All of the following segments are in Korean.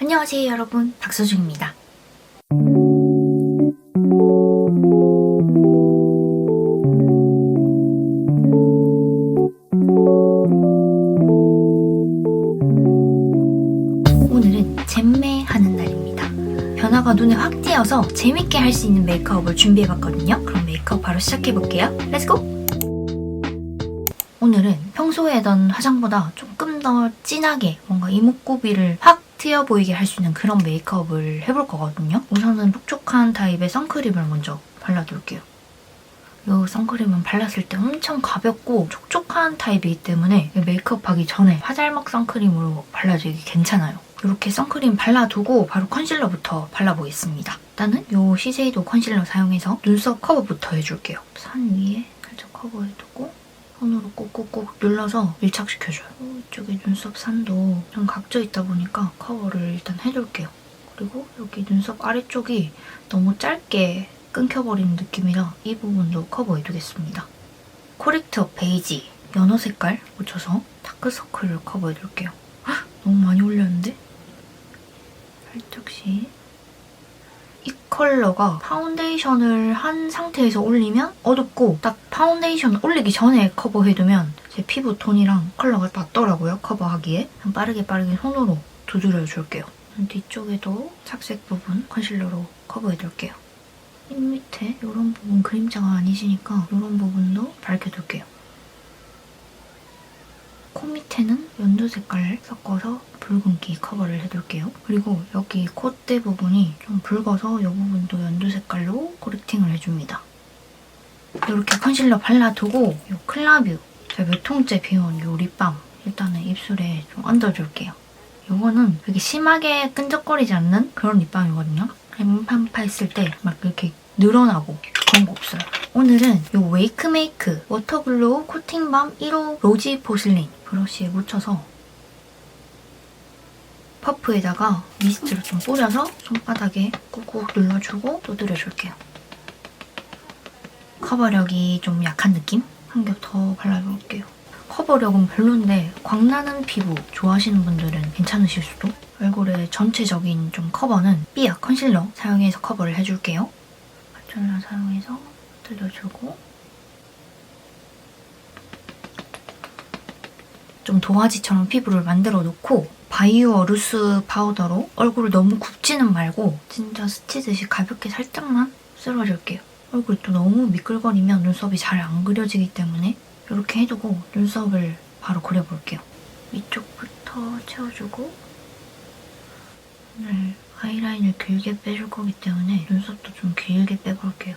안녕하세요 여러분, 박서준입니다. 오늘은 잼매하는 날입니다. 변화가 눈에 확 띄어서 재밌게 할 수 있는 메이크업을 준비해봤거든요. 그럼 메이크업 바로 시작해볼게요. 렛츠고! 오늘은 평소에 하던 화장보다 조금 더 진하게 뭔가 이목구비를 확 트여 보이게 할 수 있는 그런 메이크업을 해볼 거거든요. 우선은 촉촉한 타입의 선크림을 먼저 발라둘게요. 이 선크림은 발랐을 때 엄청 가볍고 촉촉한 타입이기 때문에 메이크업 하기 전에 화잘먹 선크림으로 발라주기 괜찮아요. 이렇게 선크림 발라두고 바로 컨실러부터 발라보겠습니다. 일단은 이 시세이도 컨실러 사용해서 눈썹 커버부터 해줄게요. 산 위에 살짝 커버해두고 손으로 꾹꾹꾹 눌러서 밀착시켜줘요. 이쪽에 눈썹 산도 좀 각져있다 보니까 커버를 일단 해줄게요. 그리고 여기 눈썹 아래쪽이 너무 짧게 끊겨버리는 느낌이라 이 부분도 커버해두겠습니다. 코렉터 베이지 연어 색깔 묻혀서 다크서클을 커버해줄게요. 헉, 너무 많이 올렸는데? 살짝씩. 이 컬러가 파운데이션을 한 상태에서 올리면 어둡고 딱 파운데이션 올리기 전에 커버해두면 제 피부 톤이랑 컬러가 맞더라고요, 커버하기에. 그냥 빠르게 손으로 두드려줄게요. 뒤쪽에도 착색 부분 컨실러로 커버해둘게요. 입 밑에 이런 부분 그림자가 아니시니까 이런 부분도 밝혀둘게요. 코 밑에는 연두 색깔 섞어서 붉은기 커버를 해둘게요. 그리고 여기 콧대 부분이 좀 붉어서 이 부분도 연두 색깔로 코렉팅을 해줍니다. 이렇게 컨실러 발라두고 이 클라뷰, 제가 몇 통째 비운 이 립밤 일단은 입술에 좀 얹어줄게요. 이거는 되게 심하게 끈적거리지 않는 그런 립밤이거든요. 림팜파 했을 때 막 이렇게 늘어나고 그런 거 없어요. 오늘은 이 웨이크메이크 워터글로우 코팅밤 1호 로지 포슬린 브러쉬에 묻혀서 퍼프에다가 미스트를 좀 뿌려서 손바닥에 꾹꾹 눌러주고 두드려줄게요. 커버력이 좀 약한 느낌? 한 겹 더 발라볼게요. 커버력은 별론데 광나는 피부 좋아하시는 분들은 괜찮으실 수도. 얼굴의 전체적인 좀 커버는 삐아 컨실러 사용해서 커버를 해줄게요. 컨실러 사용해서 들려주고 좀 도화지처럼 피부를 만들어 놓고 바이오 루스 파우더로 얼굴을 너무 굽지는 말고 진짜 스치듯이 가볍게 살짝만 쓸어줄게요. 얼굴이 또 너무 미끌거리면 눈썹이 잘 안 그려지기 때문에 이렇게 해두고 눈썹을 바로 그려볼게요. 위쪽부터 채워주고 오늘 아이라인을 길게 빼줄 거기 때문에 눈썹도 좀 길게 빼볼게요.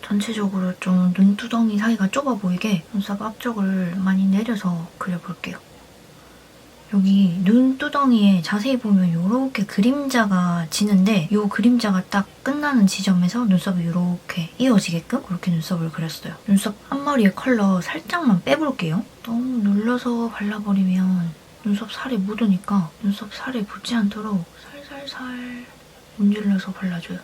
전체적으로 좀 눈두덩이 사이가 좁아 보이게 눈썹 앞쪽을 많이 내려서 그려볼게요. 여기 눈두덩이에 자세히 보면 이렇게 그림자가 지는데 이 그림자가 딱 끝나는 지점에서 눈썹이 이렇게 이어지게끔 그렇게 눈썹을 그렸어요. 눈썹 앞머리의 컬러 살짝만 빼볼게요. 너무 눌러서 발라버리면 눈썹 살이 묻으니까 눈썹 살에 붙지 않도록 살살살 문질러서 발라줘요.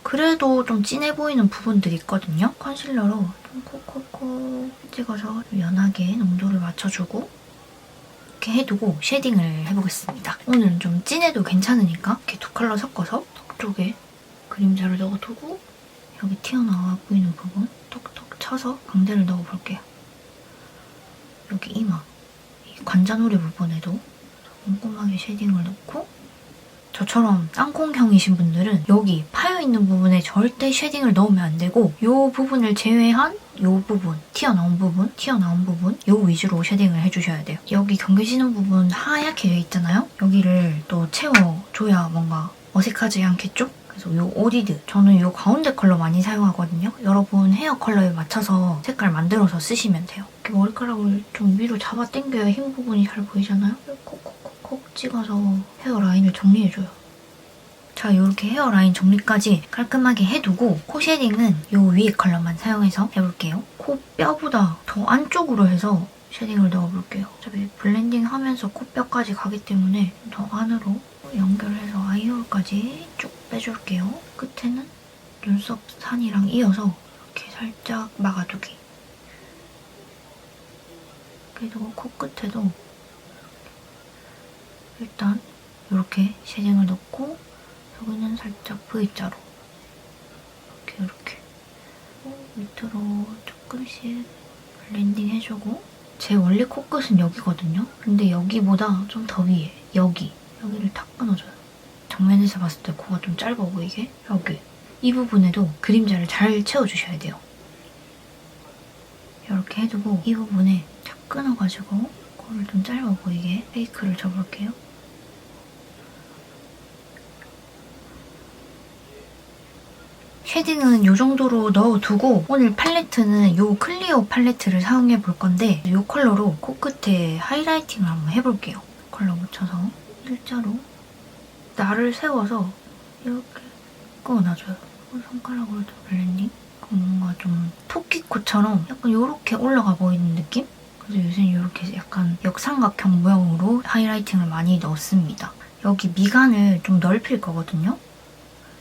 그래도 좀 진해 보이는 부분들이 있거든요. 컨실러로 좀 콕콕콕 찍어서 연하게 농도를 맞춰주고 이렇게 해두고 쉐딩을 해보겠습니다. 오늘은 좀 진해도 괜찮으니까 이렇게 두 컬러 섞어서 턱 쪽에 그림자를 넣어두고 여기 튀어나와 보이는 부분 톡톡 쳐서 광대를 넣어볼게요. 여기 이마, 이 관자놀이 부분에도 꼼꼼하게 쉐딩을 넣고 저처럼 땅콩형이신 분들은 여기 파여있는 부분에 절대 쉐딩을 넣으면 안 되고 이 부분을 제외한 이 부분, 튀어나온 부분 이 위주로 쉐딩을 해주셔야 돼요. 여기 경계지는 부분 하얗게 되어 있잖아요? 여기를 또 채워줘야 뭔가 어색하지 않겠죠? 그래서 이 오디드, 저는 이 가운데 컬러 많이 사용하거든요. 여러분 헤어 컬러에 맞춰서 색깔 만들어서 쓰시면 돼요. 이렇게 머리카락을 좀 위로 잡아 당겨야 흰 부분이 잘 보이잖아요? 콕콕콕콕 찍어서 헤어라인을 정리해줘요. 자, 이렇게 헤어라인 정리까지 깔끔하게 해두고 코 쉐딩은 이 위에 컬러만 사용해서 해볼게요. 코뼈보다 더 안쪽으로 해서 쉐딩을 넣어볼게요. 어차피 블렌딩하면서 코뼈까지 가기 때문에 더 안으로 연결해서 아이홀까지 쭉 빼줄게요. 끝에는 눈썹 산이랑 이어서 이렇게 살짝 막아두기. 그리고 코끝에도 일단 이렇게 쉐딩을 넣고 여기는 살짝 V자로 이렇게 밑으로 조금씩 블렌딩 해주고 제 원래 코끝은 여기거든요. 근데 여기보다 좀 더 위에 여기를 탁 끊어줘요. 정면에서 봤을 때 코가 좀 짧아 보이게 여기 이 부분에도 그림자를 잘 채워주셔야 돼요. 이렇게 해두고 이 부분에 탁 끊어가지고 코를 좀 짧아 보이게 페이크를 줘볼게요. 쉐딩은 이 정도로 넣어두고 오늘 팔레트는 이 클리오 팔레트를 사용해 볼 건데 이 컬러로 코끝에 하이라이팅을 한번 해볼게요. 컬러 묻혀서 일자로 날을 세워서 이렇게 끄어놔줘요. 손가락으로 좀 블렌딩. 뭔가 좀 토끼코처럼 약간 이렇게 올라가 보이는 느낌? 그래서 요새는 이렇게 약간 역삼각형 모양으로 하이라이팅을 많이 넣습니다. 여기 미간을 좀 넓힐 거거든요.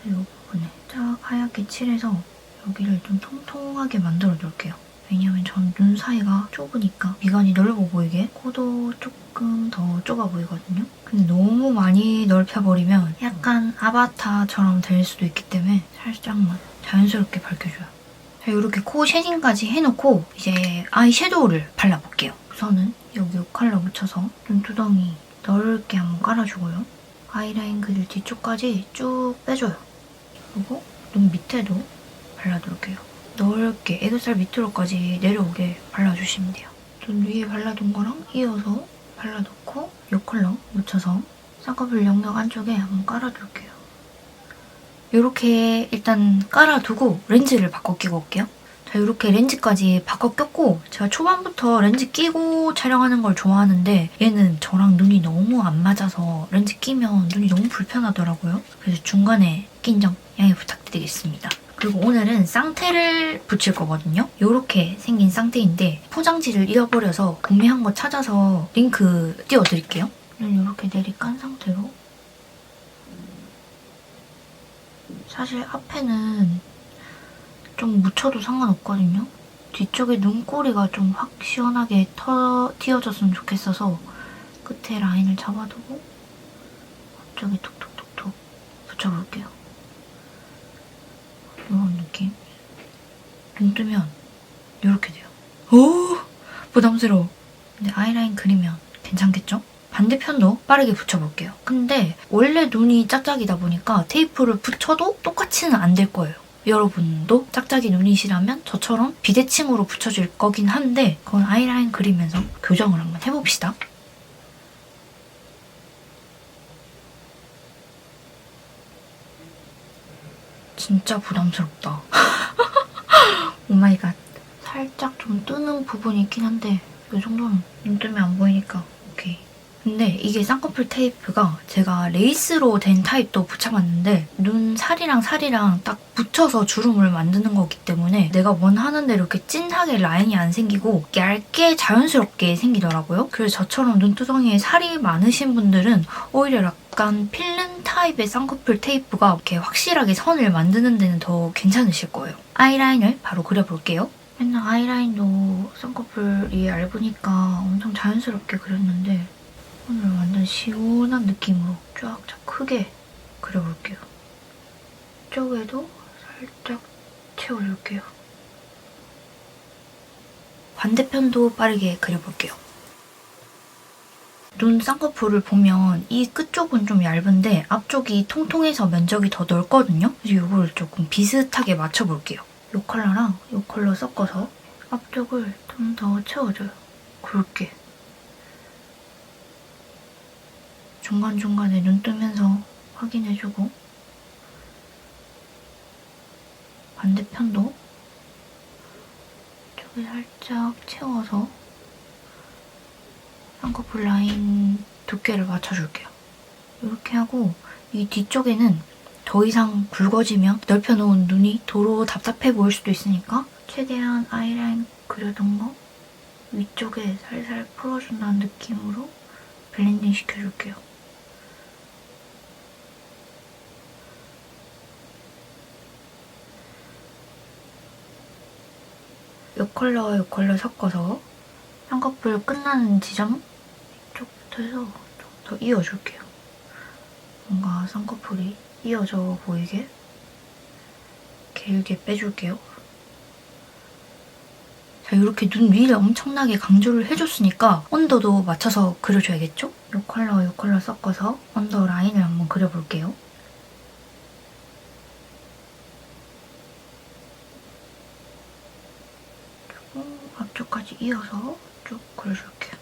이 부분에 쫙 하얗게 칠해서 여기를 좀 통통하게 만들어줄게요. 왜냐면 전 눈 사이가 좁으니까 미간이 넓어 보이게 코도 조금 더 좁아 보이거든요. 근데 너무 많이 넓혀버리면 약간 아바타처럼 될 수도 있기 때문에 살짝만 자연스럽게 밝혀줘요. 자, 이렇게 코 쉐딩까지 해놓고 이제 아이섀도우를 발라볼게요. 우선은 여기 이 컬러 묻혀서 눈두덩이 넓게 한번 깔아주고요. 아이라인 그릴 뒤쪽까지 쭉 빼줘요. 그리고 눈 밑에도 발라둘게요. 넓게 애교살 밑으로까지 내려오게 발라주시면 돼요. 눈 위에 발라둔 거랑 이어서 발라놓고 이 컬러 묻혀서 쌍꺼풀 영역 안쪽에 한번 깔아둘게요. 이렇게 일단 깔아두고 렌즈를 바꿔 끼고 올게요. 자, 이렇게 렌즈까지 바꿔 꼈고 제가 초반부터 렌즈 끼고 촬영하는 걸 좋아하는데 얘는 저랑 눈이 너무 안 맞아서 렌즈 끼면 눈이 너무 불편하더라고요. 그래서 중간에 낀 점 양해 부탁드리겠습니다. 그리고 오늘은 쌍태를 붙일 거거든요. 이렇게 생긴 쌍태인데 포장지를 잃어버려서 구매한 거 찾아서 링크 띄워드릴게요. 이렇게 내리 깐 상태로 사실 앞에는 좀 묻혀도 상관없거든요. 뒤쪽에 눈꼬리가 좀 확 시원하게 튀어졌으면 좋겠어서 끝에 라인을 잡아두고 앞쪽에 톡톡톡톡 붙여볼게요. 이런 느낌. 눈 뜨면 이렇게 돼요. 오! 부담스러워. 근데 아이라인 그리면 괜찮겠죠? 반대편도 빠르게 붙여볼게요. 근데 원래 눈이 짝짝이다 보니까 테이프를 붙여도 똑같이는 안 될 거예요. 여러분도 짝짝이 눈이시라면 저처럼 비대칭으로 붙여줄 거긴 한데 그건 아이라인 그리면서 교정을 한번 해봅시다. 진짜 부담스럽다. 오마이갓. 살짝 좀 뜨는 부분이 있긴 한데 이 정도는 눈 뜨면 안 보이니까 오케이. 근데 이게 쌍꺼풀 테이프가 제가 레이스로 된 타입도 붙여봤는데 눈 살이랑 살이랑 딱 붙여서 주름을 만드는 거기 때문에 내가 원하는 대로 이렇게 진하게 라인이 안 생기고 얇게 자연스럽게 생기더라고요. 그래서 저처럼 눈두덩이에 살이 많으신 분들은 오히려 약간 필름 타입의 쌍꺼풀 테이프가 이렇게 확실하게 선을 만드는 데는 더 괜찮으실 거예요. 아이라인을 바로 그려볼게요. 맨날 아이라인도 쌍꺼풀이 얇으니까 엄청 자연스럽게 그렸는데 오늘 완전 시원한 느낌으로 쫙쫙 크게 그려볼게요. 이쪽에도 살짝 채워줄게요. 반대편도 빠르게 그려볼게요. 눈 쌍꺼풀을 보면 이 끝쪽은 좀 얇은데 앞쪽이 통통해서 면적이 더 넓거든요. 그래서 이걸 조금 비슷하게 맞춰볼게요. 이 컬러랑 이 컬러 섞어서 앞쪽을 좀 더 채워줘요. 굵게. 중간중간에 눈 뜨면서 확인해주고 반대편도 이쪽에 살짝 채워서 쌍꺼풀 라인 두께를 맞춰줄게요. 이렇게 하고 이 뒤쪽에는 더 이상 굵어지면 넓혀놓은 눈이 도로 답답해 보일 수도 있으니까 최대한 아이라인 그려둔 거 위쪽에 살살 풀어준다는 느낌으로 블렌딩 시켜줄게요. 이 컬러 섞어서 쌍꺼풀 끝나는 지점 이쪽부터 해서 좀 더 이어줄게요. 다 쌍꺼풀이 이어져 보이게 길게 빼줄게요. 자, 이렇게 눈 위를 엄청나게 강조를 해줬으니까 언더도 맞춰서 그려줘야겠죠? 이 컬러 섞어서 언더 라인을 한번 그려볼게요. 그리고 앞쪽까지 이어서 쭉 그려줄게요.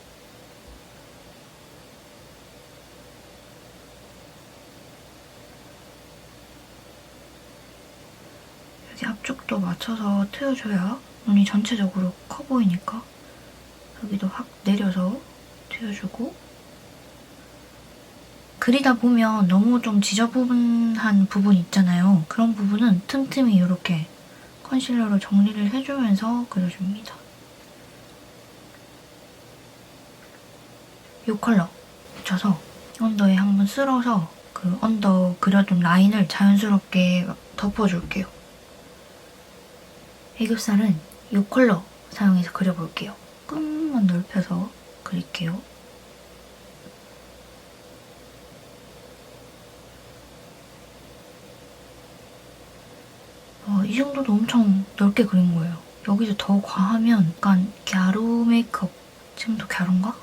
여기 앞쪽도 맞춰서 트여줘야 눈이 전체적으로 커 보이니까 여기도 확 내려서 트여주고, 그리다 보면 너무 좀 지저분한 부분 있잖아요. 그런 부분은 틈틈이 이렇게 컨실러로 정리를 해주면서 그려줍니다. 이 컬러 묻혀서 언더에 한번 쓸어서 그 언더 그려둔 라인을 자연스럽게 덮어줄게요. 애교살은 이 컬러 사용해서 그려볼게요. 끝만 넓혀서 그릴게요. 이 정도도 엄청 넓게 그린 거예요. 여기서 더 과하면 약간 갸루 메이크업, 지금도 갸루인가?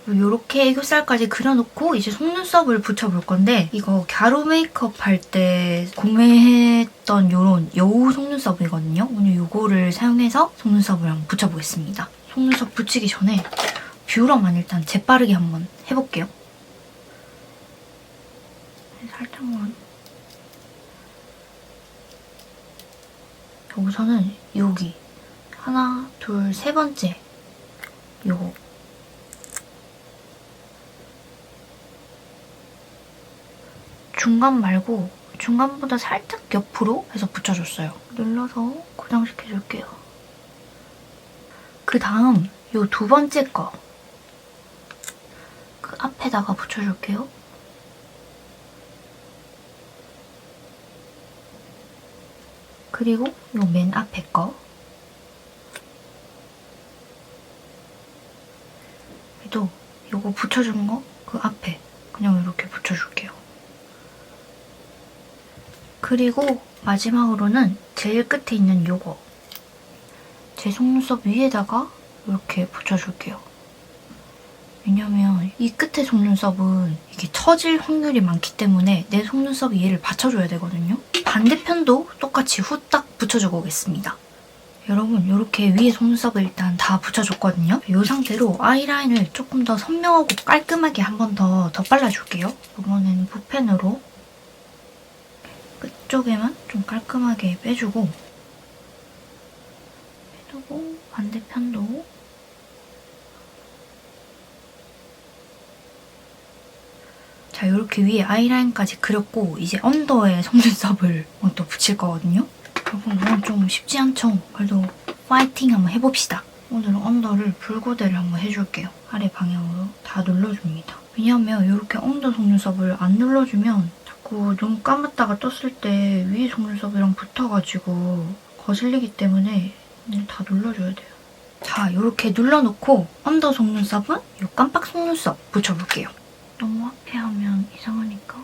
이렇게 애교살까지 그려놓고 이제 속눈썹을 붙여볼 건데, 이거 갸루 메이크업 할 때 구매했던 요런 여우 속눈썹이거든요. 오늘 요거를 사용해서 속눈썹을 한번 붙여보겠습니다. 속눈썹 붙이기 전에 뷰러만 일단 재빠르게 한번 해볼게요. 살짝만. 우선은 여기 하나, 둘, 세 번째 요거 중간 말고 중간보다 살짝 옆으로 해서 붙여줬어요. 눌러서 고정시켜줄게요. 그 다음 요 두 번째 거 그 앞에다가 붙여줄게요. 그리고 요 맨 앞에 거 또 요거 붙여준 거 그 앞에 그냥 이렇게 붙여줄게요. 그리고 마지막으로는 제일 끝에 있는 요거 제 속눈썹 위에다가 이렇게 붙여줄게요. 왜냐면 이 끝에 속눈썹은 이게 처질 확률이 많기 때문에 내 속눈썹이 얘를 받쳐줘야 되거든요. 반대편도 똑같이 후딱 붙여주고 오겠습니다. 여러분, 이렇게 위에 속눈썹을 일단 다 붙여줬거든요. 이 상태로 아이라인을 조금 더 선명하고 깔끔하게 한 번 더 발라줄게요. 이번엔 붓펜으로 끝쪽에만 좀 깔끔하게 빼주고 반대편도 자, 이렇게 위에 아이라인까지 그렸고 이제 언더에 속눈썹을 또 붙일 거거든요. 여러분, 이건 좀 쉽지 않죠? 그래도 파이팅 한번 해봅시다. 오늘은 언더를 불고데를 한번 해줄게요. 아래 방향으로 다 눌러줍니다. 왜냐면 이렇게 언더 속눈썹을 안 눌러주면 자꾸 눈 감았다가 떴을 때 위에 속눈썹이랑 붙어가지고 거슬리기 때문에 다 눌러줘야 돼요. 자, 이렇게 눌러놓고 언더 속눈썹은 이 깜빡 속눈썹 붙여볼게요. 너무 앞에 하면 이상하니까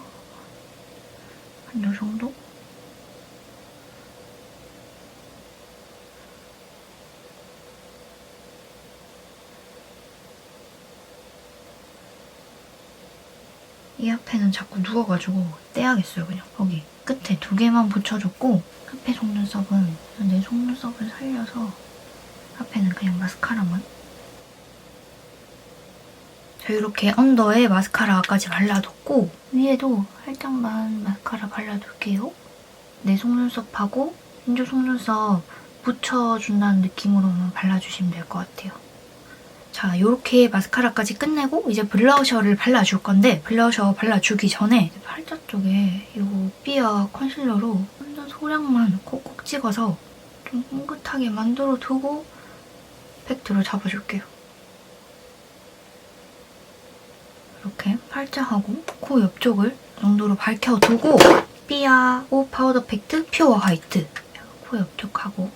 한 요 정도? 이 앞에는 자꾸 누워가지고 떼야겠어요. 그냥 거기 끝에 두 개만 붙여줬고 앞에 속눈썹은 내 속눈썹을 살려서 앞에는 그냥 마스카라만. 자, 이렇게 언더에 마스카라까지 발라뒀고 위에도 살짝만 마스카라 발라둘게요. 내 속눈썹하고 인조 속눈썹 묻혀준다는 느낌으로만 발라주시면 될 것 같아요. 자, 이렇게 마스카라까지 끝내고 이제 블러셔를 발라줄 건데 블러셔 발라주기 전에 팔자 쪽에 이 삐아 컨실러로 완전 소량만 콕콕 찍어서 좀 뭉긋하게 만들어두고 팩트로 잡아줄게요. 이렇게 팔자하고 코 옆쪽을 이 정도로 밝혀두고 삐아 오 파우더 팩트 퓨어 화이트 코 옆쪽하고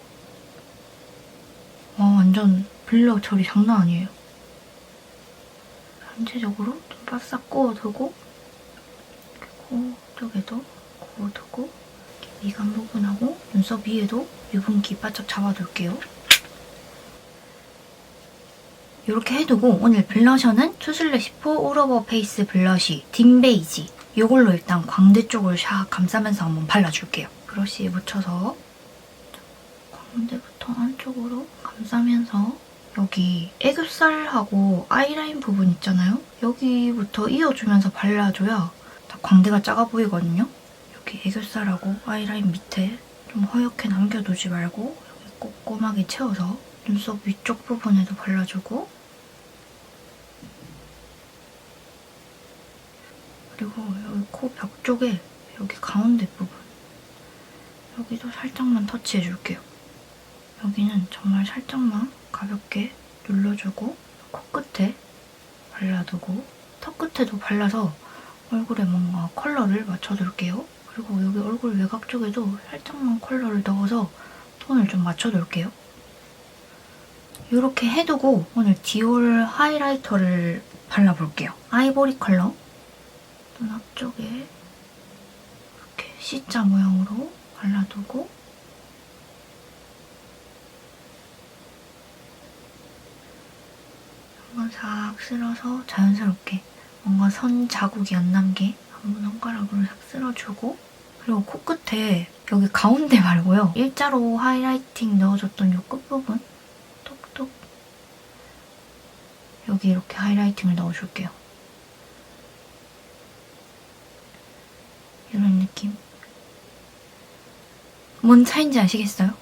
완전 블러 처리 장난 아니에요. 전체적으로 좀 바싹 꼬아두고 코 쪽에도 코 두고 미간 부분하고 눈썹 위에도 유분기 바짝 잡아둘게요. 이렇게 해두고 오늘 블러셔는 투슬레시포 올오버 페이스 블러쉬 딘 베이지 이걸로 일단 광대 쪽을 샥 감싸면서 한번 발라줄게요. 브러쉬에 묻혀서 광대부터 안쪽으로 감싸면서 여기 애교살하고 아이라인 부분 있잖아요? 여기부터 이어주면서 발라줘야 다 광대가 작아 보이거든요? 여기 애교살하고 아이라인 밑에 좀 허옇게 남겨두지 말고 여기 꼼꼼하게 채워서 눈썹 위쪽 부분에도 발라주고 그리고 여기 코 벽 쪽에 여기 가운데 부분 여기도 살짝만 터치해줄게요. 여기는 정말 살짝만 가볍게 눌러주고 코끝에 발라두고 턱 끝에도 발라서 얼굴에 뭔가 컬러를 맞춰둘게요. 그리고 여기 얼굴 외곽 쪽에도 살짝만 컬러를 넣어서 톤을 좀 맞춰둘게요. 이렇게 해두고 오늘 디올 하이라이터를 발라볼게요. 아이보리 컬러 눈 앞쪽에 이렇게 C자 모양으로 발라두고 한번 싹 쓸어서 자연스럽게 뭔가 선 자국이 안 남게 한번 손가락으로 싹 쓸어주고 그리고 코끝에 여기 가운데 말고요. 일자로 하이라이팅 넣어줬던 이 끝부분 톡톡 여기 이렇게 하이라이팅을 넣어줄게요. 이런 느낌. 뭔 차이인지 아시겠어요?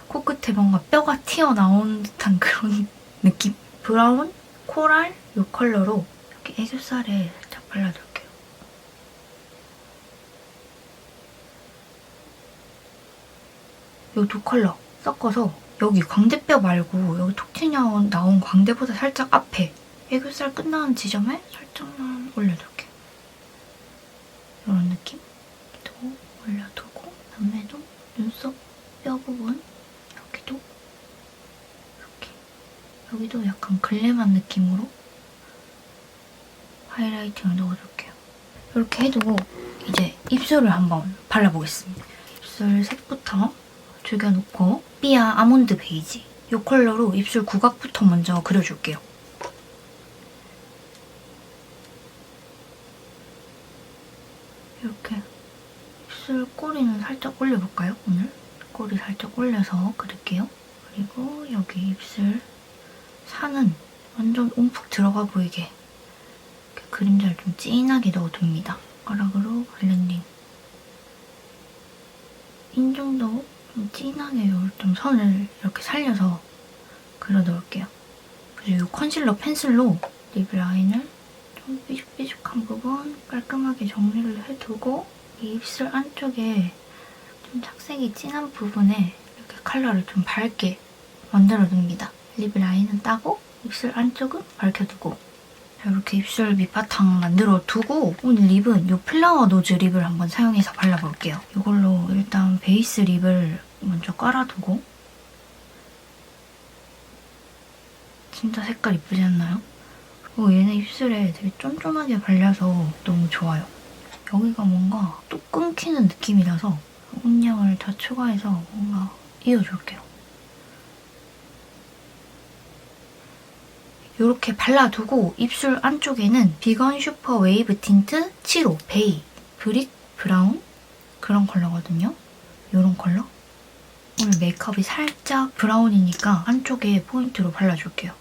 코끝에 뭔가 뼈가 튀어나온 듯한 그런 느낌? 브라운, 코랄 이 컬러로 이렇게 애교살에 살짝 발라줄게요. 이 두 컬러 섞어서 여기 광대뼈 말고 여기 톡 튀어나온 광대보다 살짝 앞에 애교살 끝나는 지점에 살짝만 올려둘게요. 이런 느낌? 또 올려두고 그다음에도 눈썹 뼈 부분 여기도 이렇게 여기도 약간 글래만 느낌으로 하이라이팅을 넣어줄게요. 이렇게 해두고 이제 입술을 한번 발라보겠습니다. 입술 색부터 죽여놓고 삐아 아몬드 베이지 이 컬러로 입술 구각부터 먼저 그려줄게요. 이렇게 입술 꼬리는 살짝 올려볼까요? 오늘? 꼬리 살짝 올려서 그릴게요. 그리고 여기 입술 산은 완전 움푹 들어가 보이게 이렇게 그림자를 좀 진하게 넣어둡니다. 숟가락으로 블렌딩. 인중도 좀 진하게 좀 선을 이렇게 살려서 그려 넣을게요. 그리고 이 컨실러 펜슬로 립 라인을 좀 삐죽삐죽한 부분 깔끔하게 정리를 해두고 이 입술 안쪽에 좀 착색이 진한 부분에 이렇게 컬러를 좀 밝게 만들어줍니다. 립 라인은 따고 입술 안쪽은 밝혀두고 이렇게 입술 밑바탕 만들어두고 오늘 립은 이 플라워 노즈 립을 한번 사용해서 발라볼게요. 이걸로 일단 베이스 립을 먼저 깔아두고 진짜 색깔 이쁘지 않나요? 그리고 얘는 입술에 되게 쫀쫀하게 발려서 너무 좋아요. 여기가 뭔가 뚝 끊기는 느낌이라서 음량을 더 추가해서 뭔가 이어줄게요. 이렇게 발라두고 입술 안쪽에는 비건 슈퍼 웨이브 틴트 7호 베이 브릭 브라운 그런 컬러거든요. 이런 컬러. 오늘 메이크업이 살짝 브라운이니까 안쪽에 포인트로 발라줄게요.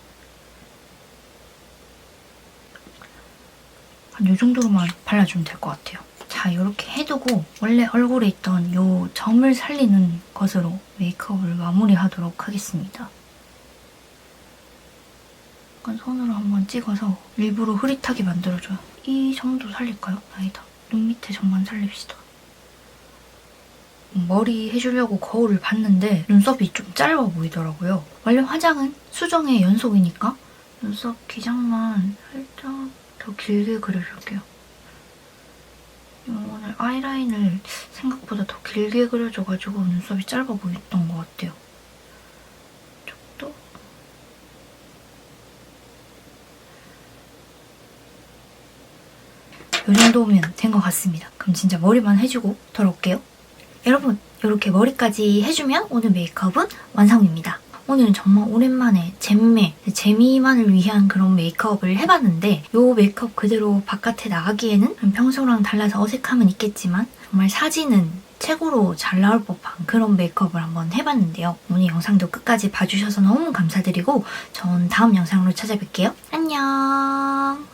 한 이 정도로만 발라주면 될 것 같아요. 자, 이렇게 해두고 원래 얼굴에 있던 이 점을 살리는 것으로 메이크업을 마무리하도록 하겠습니다. 약간 손으로 한번 찍어서 일부러 흐릿하게 만들어줘요. 이 점도 살릴까요? 아니다. 눈 밑에 점만 살립시다. 머리 해주려고 거울을 봤는데 눈썹이 좀 짧아 보이더라고요. 원래 화장은 수정의 연속이니까 눈썹 기장만 살짝 더 길게 그려줄게요. 오늘 아이라인을 생각보다 더 길게 그려줘가지고 눈썹이 짧아 보였던 것 같아요. 이쪽도 이 정도면 된 것 같습니다. 그럼 진짜 머리만 해주고 돌아올게요. 여러분, 이렇게 머리까지 해주면 오늘 메이크업은 완성입니다. 오늘은 정말 오랜만에 재미만을 위한 그런 메이크업을 해봤는데 이 메이크업 그대로 바깥에 나가기에는 평소랑 달라서 어색함은 있겠지만 정말 사진은 최고로 잘 나올 법한 그런 메이크업을 한번 해봤는데요. 오늘 영상도 끝까지 봐주셔서 너무 감사드리고 전 다음 영상으로 찾아뵐게요. 안녕.